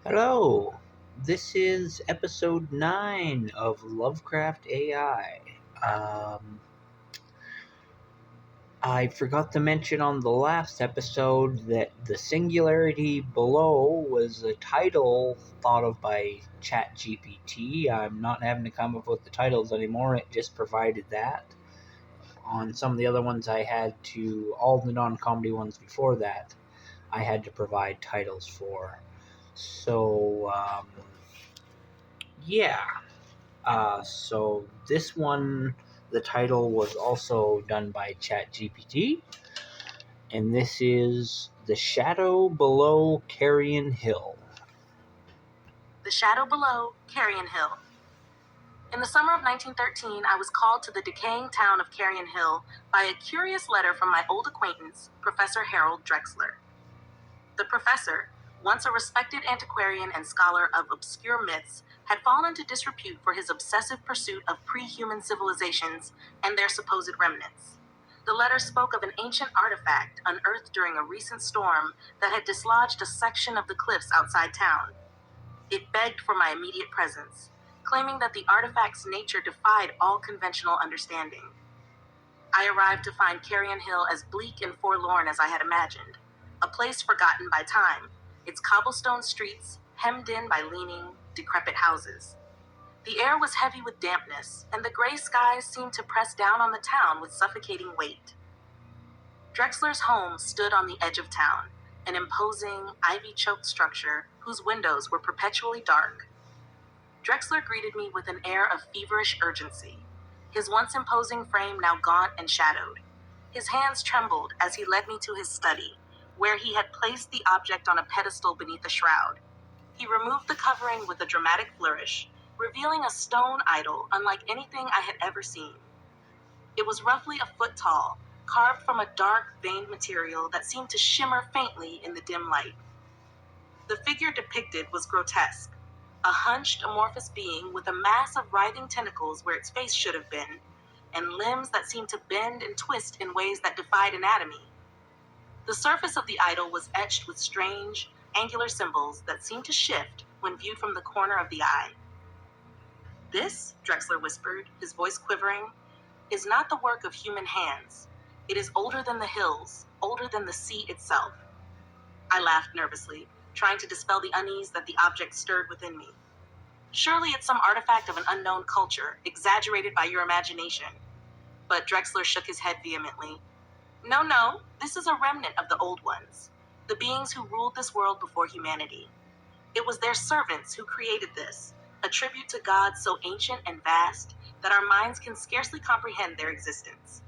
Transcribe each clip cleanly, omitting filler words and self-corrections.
Hello, this is episode 9 of Lovecraft AI. Um, I forgot to mention on the last episode that the singularity below was a title thought of by ChatGPT. I'm not having to come up with the titles anymore, it just provided that. On some of the other ones, I had to, all the non comedy ones before that, I had to provide titles for. So, yeah. So this one, the title was also done by ChatGPT, and this is The Shadow Below Carrion Hill. The Shadow Below Carrion Hill. In the summer of 1913, I was called to the decaying town of Carrion Hill by a curious letter from my old acquaintance, Professor Harold Drexler. The professor, once a respected antiquarian and scholar of obscure myths, had fallen into disrepute for his obsessive pursuit of pre-human civilizations and their supposed remnants. The letter spoke of an ancient artifact unearthed during a recent storm that had dislodged a section of the cliffs outside town. It begged for my immediate presence, claiming that the artifact's nature defied all conventional understanding. I arrived to find Carrion Hill as bleak and forlorn as I had imagined, a place forgotten by time, its cobblestone streets hemmed in by leaning, decrepit houses. The air was heavy with dampness, and the gray skies seemed to press down on the town with suffocating weight. Drexler's home stood on the edge of town, an imposing, ivy-choked structure whose windows were perpetually dark. Drexler greeted me with an air of feverish urgency, his once imposing frame now gaunt and shadowed. His hands trembled as he led me to his study, where he had placed the object on a pedestal beneath a shroud. He removed the covering with a dramatic flourish, revealing a stone idol unlike anything I had ever seen. It was roughly a foot tall, carved from a dark, veined material that seemed to shimmer faintly in the dim light. The figure depicted was grotesque, a hunched, amorphous being with a mass of writhing tentacles where its face should have been, and limbs that seemed to bend and twist in ways that defied anatomy. The surface of the idol was etched with strange, angular symbols that seemed to shift when viewed from the corner of the eye. "This," Drexler whispered, his voice quivering, "is not the work of human hands. It is older than the hills, older than the sea itself." I laughed nervously, trying to dispel the unease that the object stirred within me. "Surely it's some artifact of an unknown culture, exaggerated by your imagination." But Drexler shook his head vehemently. No, this is a remnant of the old ones, the beings who ruled this world before humanity. It was their servants who created this, a tribute to gods so ancient and vast that our minds can scarcely comprehend their existence."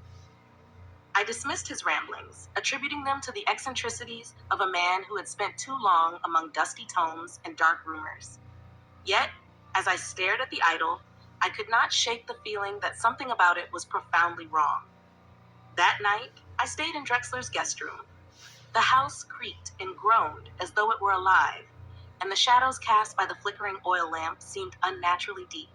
I dismissed his ramblings, attributing them to the eccentricities of a man who had spent too long among dusty tomes and dark rumors. Yet, as I stared at the idol, I could not shake the feeling that something about it was profoundly wrong. That night, I stayed in Drexler's guest room. The house creaked and groaned as though it were alive, and the shadows cast by the flickering oil lamp seemed unnaturally deep.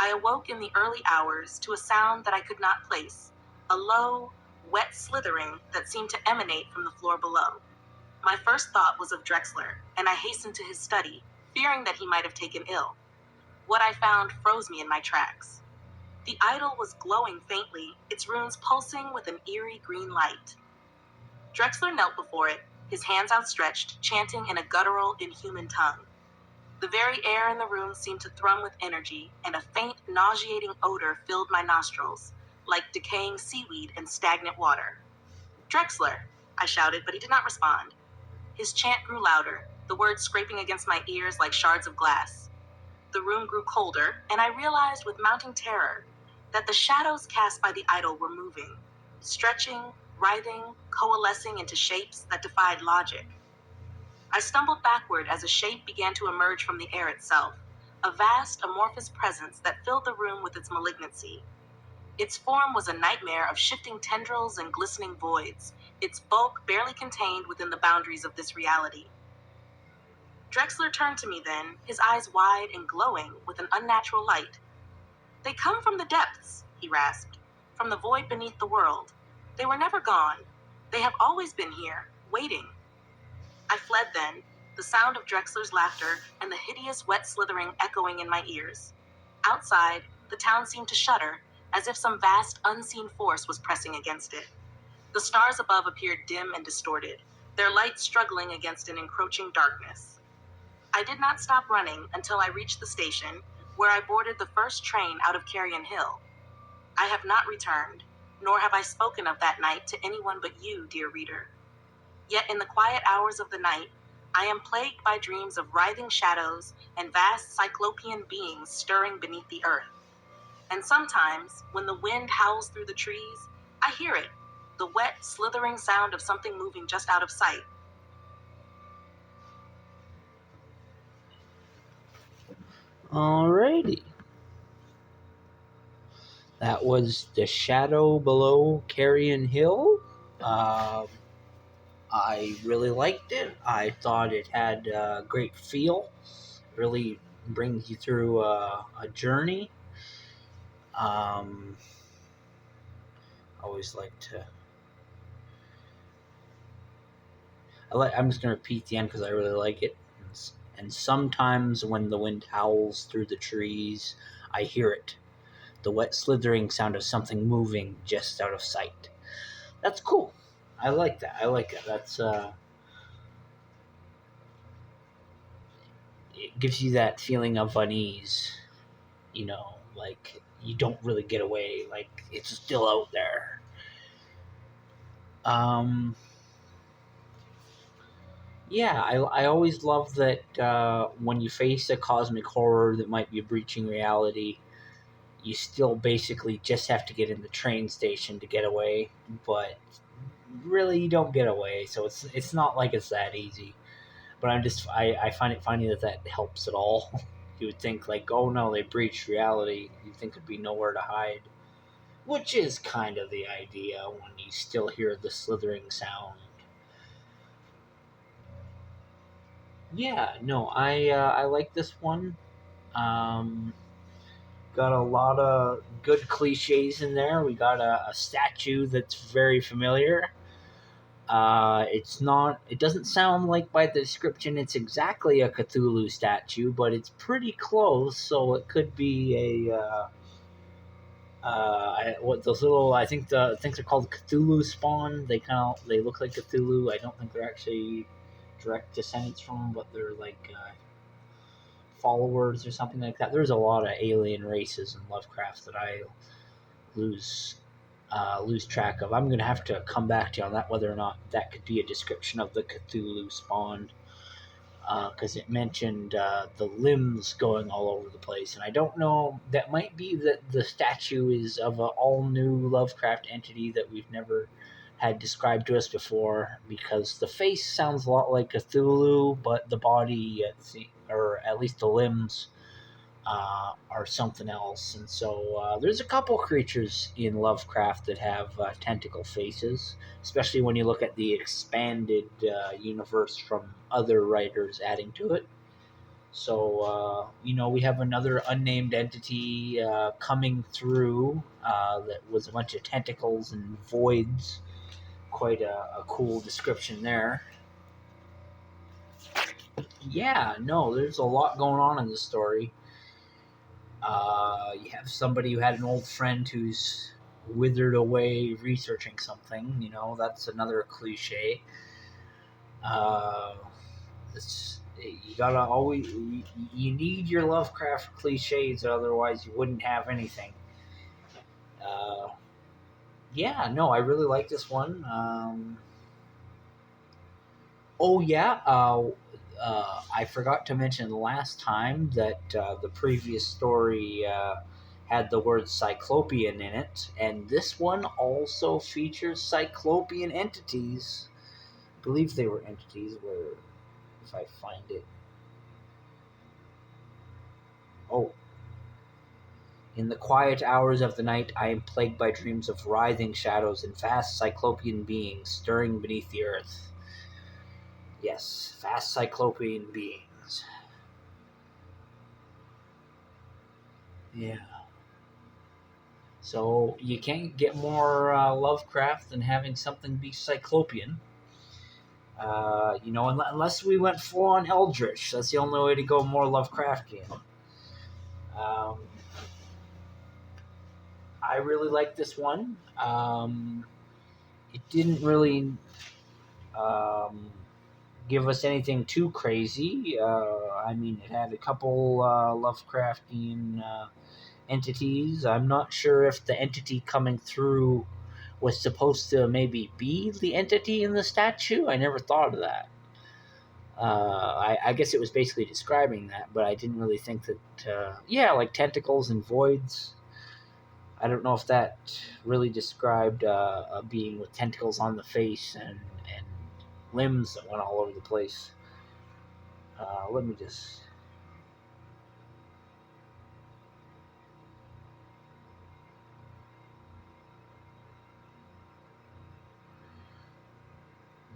I awoke in the early hours to a sound that I could not place, a low, wet slithering that seemed to emanate from the floor below. My first thought was of Drexler, and I hastened to his study, fearing that he might have taken ill. What I found froze me in my tracks. The idol was glowing faintly, its runes pulsing with an eerie green light. Drexler knelt before it, his hands outstretched, chanting in a guttural, inhuman tongue. The very air in the room seemed to thrum with energy, and a faint, nauseating odor filled my nostrils, like decaying seaweed and stagnant water. "Drexler," I shouted, but he did not respond. His chant grew louder, the words scraping against my ears like shards of glass. The room grew colder, and I realized with mounting terror that the shadows cast by the idol were moving, stretching, writhing, coalescing into shapes that defied logic. I stumbled backward as a shape began to emerge from the air itself, a vast, amorphous presence that filled the room with its malignancy. Its form was a nightmare of shifting tendrils and glistening voids, its bulk barely contained within the boundaries of this reality. Drexler turned to me then, his eyes wide and glowing with an unnatural light. "They come from the depths," he rasped, "from the void beneath the world. They were never gone. They have always been here, waiting." I fled then, the sound of Drexler's laughter and the hideous wet slithering echoing in my ears. Outside, the town seemed to shudder, as if some vast unseen force was pressing against it. The stars above appeared dim and distorted, their light struggling against an encroaching darkness. I did not stop running until I reached the station, where I boarded the first train out of Carrion Hill. I have not returned, nor have I spoken of that night to anyone but you, dear reader. Yet in the quiet hours of the night, I am plagued by dreams of writhing shadows and vast cyclopean beings stirring beneath the earth. And sometimes, when the wind howls through the trees, I hear it, the wet, slithering sound of something moving just out of sight. Alrighty. That was The Shadow Below Carrion Hill. I really liked it. I thought it had a great feel. Really brings you through a journey. I always like to. I'm just gonna repeat the end because I really like it. And sometimes when the wind howls through the trees, I hear it. The wet slithering sound of something moving just out of sight. That's cool. I like that. That's it gives you that feeling of unease. Like you don't really get away. Like it's still out there. Yeah, I always love that when you face a cosmic horror that might be breaching reality, you still basically just have to get in the train station to get away, but really you don't get away, so it's not like it's that easy. But I find it funny that helps at all. You would think like, oh no, they breached reality. You'd think there'd be nowhere to hide, which is kind of the idea when you still hear the slithering sound. Yeah, no, I like this one. Um, got a lot of good cliches in there. We got a statue that's very familiar. It's not. It doesn't sound like by the description it's exactly a Cthulhu statue, but it's pretty close. So it could be a. What those little? I think they're called Cthulhu spawn. They look like Cthulhu. I don't think they're actually direct descendants from them, but they're like followers or something like that. There's a lot of alien races in Lovecraft that I lose lose track of. I'm gonna have to come back to you on that, whether or not that could be a description of the Cthulhu spawn, because it mentioned the limbs going all over the place, and I don't know. That might be that the statue is of an all new Lovecraft entity that we've never had described to us before, because the face sounds a lot like Cthulhu, but the body, or at least the limbs, are something else. And so there's a couple creatures in Lovecraft that have tentacle faces, especially when you look at the expanded universe from other writers adding to it. So, we have another unnamed entity coming through that was a bunch of tentacles and voids. Quite a cool description there. Yeah, no, there's a lot going on in the story. You have somebody who had an old friend who's withered away researching something. That's another cliche. You gotta always you need your Lovecraft cliches, otherwise you wouldn't have anything. Uh, yeah, no, I really like this one. Oh yeah, I forgot to mention last time that the previous story had the word Cyclopean in it, and this one also features Cyclopean entities. I believe they were entities. Where, if I find it, oh. In the quiet hours of the night, I am plagued by dreams of writhing shadows and vast Cyclopean beings stirring beneath the earth. Yes, vast Cyclopean beings. Yeah. So you can't get more Lovecraft than having something be Cyclopean. Unless we went full on Eldritch, that's the only way to go more Lovecraftian. I really like this one. It didn't really give us anything too crazy. It had a couple Lovecraftian entities. I'm not sure if the entity coming through was supposed to maybe be the entity in the statue. I never thought of that. I guess it was basically describing that, but I didn't really think that. Like tentacles and voids. I don't know if that really described a being with tentacles on the face and limbs that went all over the place. Let me just.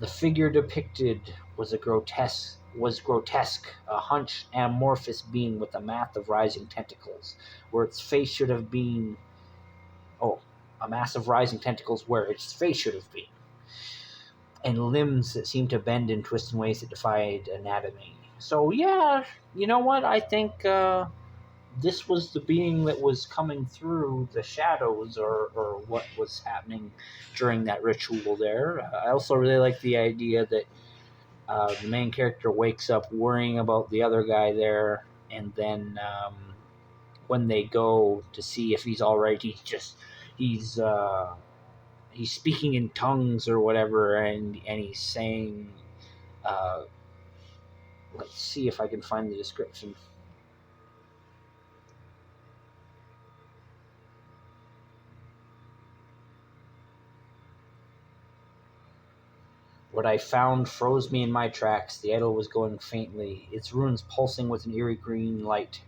The figure depicted was grotesque, a hunched amorphous being with a mass of rising tentacles, where its face should have been. Oh, a mass of rising tentacles where its face should have been, and limbs that seemed to bend and twist in ways that defied anatomy. So yeah, you know what? I think this was the being that was coming through the shadows, or what was happening during that ritual there. I also really like the idea that the main character wakes up worrying about the other guy there, and then when they go to see if he's all right, he's speaking in tongues or whatever, and he's saying, let's see if I can find the description. What I found froze me in my tracks. The idol was glowing faintly, its runes pulsing with an eerie green light.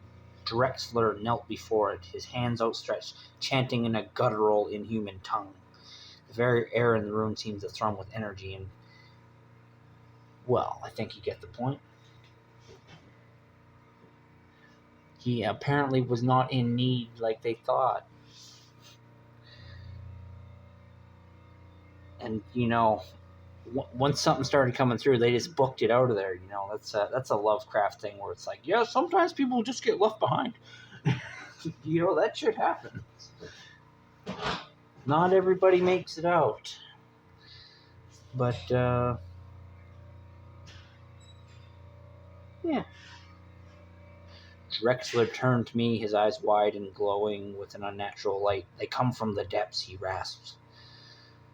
Drexler knelt before it, his hands outstretched, chanting in a guttural, inhuman tongue. The very air in the room seemed to thrum with energy, and, well, I think you get the point. He apparently was not in need like they thought. And, once something started coming through, they just booked it out of there. That's a Lovecraft thing where it's like, yeah, sometimes people just get left behind. That shit happens. Not everybody makes it out. But, yeah. Drexler turned to me, his eyes wide and glowing with an unnatural light. They come from the depths, he rasped.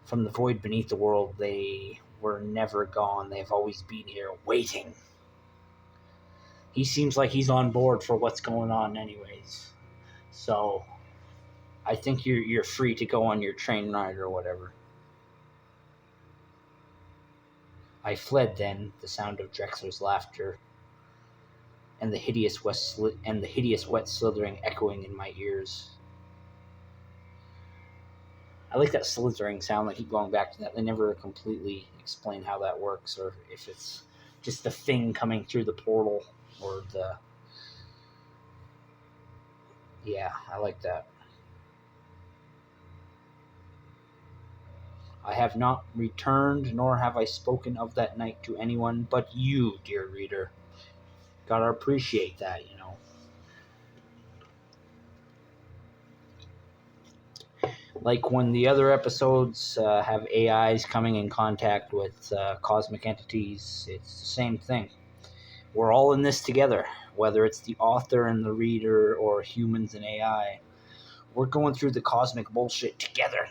From the void beneath the world, they were never gone. They've always been here, waiting. He seems like he's on board for what's going on anyways. So, I think you're free to go on your train ride or whatever. I fled then, the sound of Drexler's laughter, and the hideous wet slithering echoing in my ears. I like that slithering sound. I keep going back to that. They never completely explain how that works, or if it's just the thing coming through the portal, or the... Yeah, I like that. I have not returned, nor have I spoken of that night to anyone but you, dear reader. Gotta appreciate that, Like when the other episodes have AIs coming in contact with cosmic entities, it's the same thing. We're all in this together, whether it's the author and the reader or humans and AI. We're going through the cosmic bullshit together.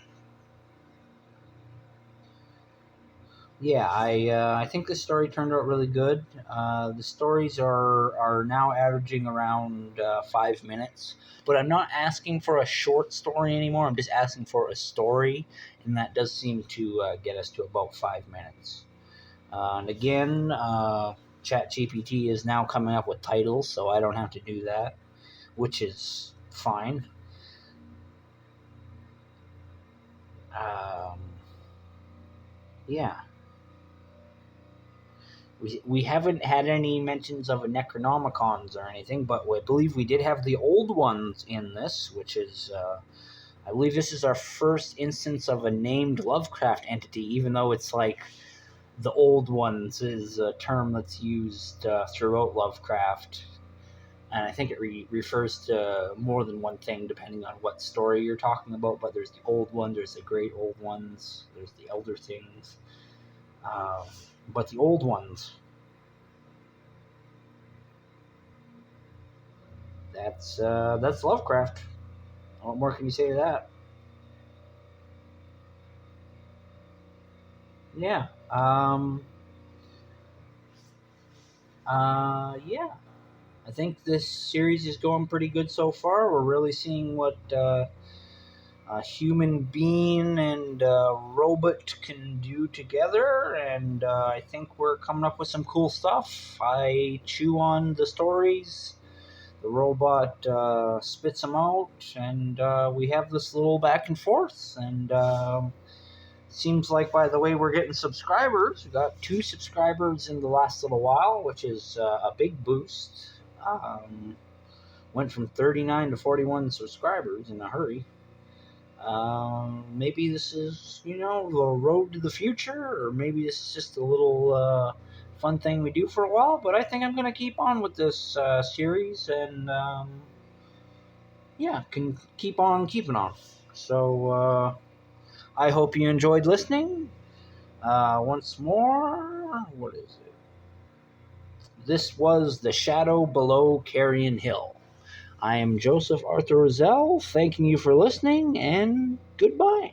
Yeah, I think this story turned out really good. The stories are now averaging around 5 minutes, but I'm not asking for a short story anymore. I'm just asking for a story, and that does seem to get us to about 5 minutes. And again, ChatGPT is now coming up with titles, so I don't have to do that, which is fine. Yeah. We haven't had any mentions of Necronomicons or anything, but I believe we did have the old ones in this, which is, I believe this is our first instance of a named Lovecraft entity, even though it's like the old ones is a term that's used throughout Lovecraft, and I think it refers to more than one thing depending on what story you're talking about. But there's the old one, there's the great old ones, there's the elder things. But the old ones, that's Lovecraft. What more can you say to that? Yeah. Yeah. I think this series is going pretty good so far. We're really seeing what a human being and a robot can do together, and I think we're coming up with some cool stuff. I chew on the stories, the robot spits them out, and we have this little back and forth. And seems like, by the way, we're getting subscribers. We got 2 subscribers in the last little while, which is a big boost. Went from 39 to 41 subscribers in a hurry. Maybe this is, the road to the future, or maybe this is just a little fun thing we do for a while. But I think I'm going to keep on with this series, and can keep on keeping on. So I hope you enjoyed listening. Once more, what is it? This was The Shadow Below Carrion Hill. I am Joseph Arthur Roszell, thanking you for listening, and goodbye.